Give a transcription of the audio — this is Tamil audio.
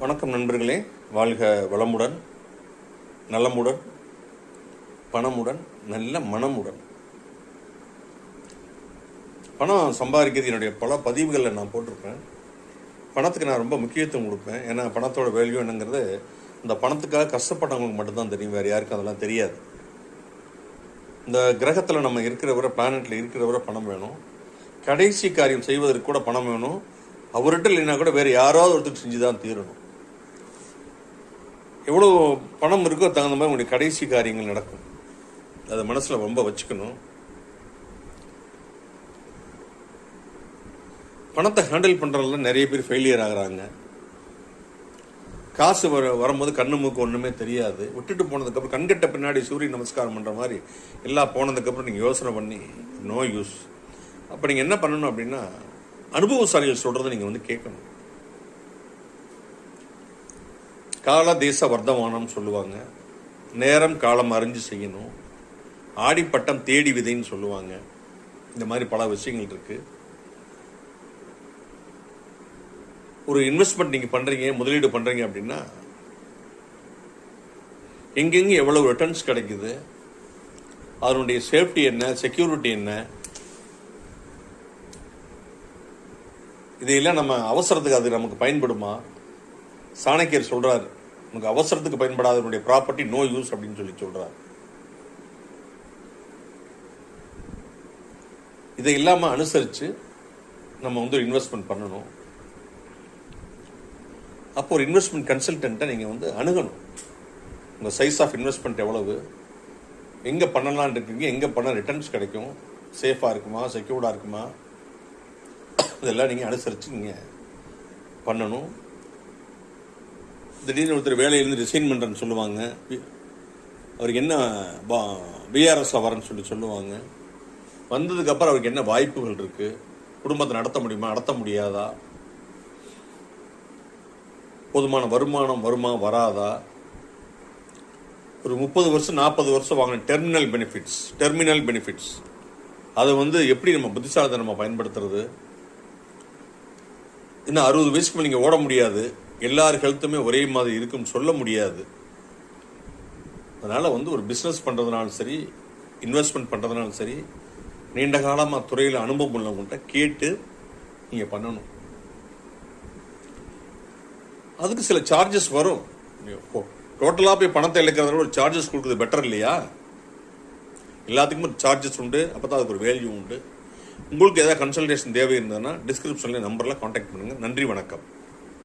வணக்கம் நண்பர்களே, வாழ்க வளமுடன், நலமுடன், பணமுடன், நல்ல மனமுடன். பணம் சம்பாதிக்கிறது என்னுடைய பல பதிவுகளில் நான் போட்டிருப்பேன். பணத்துக்கு நான் ரொம்ப முக்கியத்துவம் கொடுப்பேன். ஏன்னா பணத்தோட வேல்யூ என்னங்கிறது இந்த பணத்துக்காக கஷ்டப்பட்டவங்களுக்கு மட்டும்தான் தெரியும், வேறு யாருக்கும் அதெல்லாம் தெரியாது. இந்த கிரகத்தில் நம்ம இருக்கிறவரை, பிளானெட்டில் இருக்கிறவரை பணம் வேணும். கடைசி காரியம் செய்வதற்கு கூட பணம் வேணும். அவர்கிட்ட இல்லைன்னா கூட வேறு யாராவது ஒருத்தருக்கு செஞ்சு தான் தீரணும். எவ்வளோ பணம் இருக்கோ தகுந்த மாதிரி உங்களுடைய கடைசி காரியங்கள் நடக்கும். அதை மனசில் ரொம்ப வச்சுக்கணும். பணத்தை ஹேண்டில் பண்ணுறதுல நிறைய பேர் ஃபெயிலியர் ஆகிறாங்க. காசு வரும்போது கண்ணு மூக்கு ஒன்றுமே தெரியாது. விட்டுட்டு போனதுக்கப்புறம் கண்கட்ட பின்னாடி சூரிய நமஸ்காரம் பண்ணுற மாதிரி எல்லாம் போனதுக்கப்புறம் நீங்கள் யோசனை பண்ணி நோ யூஸ். அப்போ நீங்கள் என்ன பண்ணணும் அப்படின்னா, அனுபவசாலிகள் சொல்கிறத நீங்கள் கேட்கணும். கால தேச வர்த்தமானம் சொல்லுவாங்க. நேரம் காலம் அறிஞ்சு செய்யணும். ஆடிப்பட்டம் தேடி விதைன்னு சொல்லுவாங்க. இந்த மாதிரி பல விஷயங்கள் இருக்கு. ஒரு இன்வெஸ்ட்மெண்ட் நீங்கள் பண்ணுறீங்க, முதலீடு பண்ணுறீங்க அப்படின்னா எங்கெங்கே எவ்வளவு ரிட்டர்ன்ஸ் கிடைக்குது, அதனுடைய சேஃப்டி என்ன, செக்யூரிட்டி என்ன, இதையெல்லாம் நம்ம அவசரத்துக்கு அது நமக்கு பயன்படுமா? சாணக்கியர் சொல்றாரு, நமக்கு அவசரத்துக்கு பயன்படாதவனுடைய ப்ராப்பர்ட்டி நோ யூஸ் அப்படின்னு சொல்றாரு. இதை இல்லாம அனுசரிச்சு நம்ம இன்வெஸ்ட்மெண்ட் பண்ணணும். அப்போ ஒரு இன்வெஸ்ட்மெண்ட் கன்சல்டன்ட்டை நீங்க அணுகணும். உங்க சைஸ் ஆஃப் இன்வெஸ்ட்மெண்ட் எவ்வளவு, எங்க பண்ணலான் இருக்கீங்க, எங்க பண்ண ரிட்டர்ன்ஸ் கிடைக்கும், சேஃபா இருக்குமா, செக்யூர்டா இருக்குமா, இதெல்லாம் நீங்க அனுசரிச்சு நீங்க பண்ணணும். திடீர்னு ஒருத்தர் வேலையிலேருந்து ரிசைன் பண்ணுறேன்னு சொல்லுவாங்க. அவருக்கு என்ன பிஆர்எஸ்ல வரேன்னு சொல்லுவாங்க. வந்ததுக்கப்புறம் அவருக்கு என்ன வாய்ப்புகள் இருக்கு, குடும்பத்தை நடத்த முடியுமா, நடத்த முடியாதா, போதுமான வருமானம் வருமா வராதா, ஒரு 30 வருஷம் 40 வருஷம் வாங்கின டெர்மினல் பெனிஃபிட்ஸ் அதை எப்படி நம்ம புத்திசாலித்தனமா பயன்படுத்துறது. இன்னும் 60 வயசுக்கு மேலே நீங்கள் ஓட முடியாது, எல்லார் ஹெல்த்துமே ஒரே மாதிரி இருக்குன்னு சொல்ல முடியாது. அதனால ஒரு பிஸ்னஸ் பண்ணுறதுனாலும் சரி, இன்வெஸ்ட்மெண்ட் பண்ணுறதுனாலும் சரி, நீண்ட காலமாக துறையில் அனுபவம் உள்ளவங்கள்ட்ட கேட்டு நீங்கள் பண்ணணும். அதுக்கு சில சார்ஜஸ் வரும். டோட்டலாக போய் பணத்தை இழக்கிறத ஒரு சார்ஜஸ் கொடுக்குறது பெட்டர் இல்லையா? எல்லாத்துக்குமே ஒரு சார்ஜஸ் உண்டு, அப்போ தான் அதுக்கு ஒரு வேல்யூ உண்டு. உங்களுக்கு ஏதாவது கன்சல்டேஷன் தேவை இருந்ததுன்னா டிஸ்கிரிப்ஷனில் நம்பரில் கான்டாக்ட் பண்ணுங்கள். நன்றி, வணக்கம்.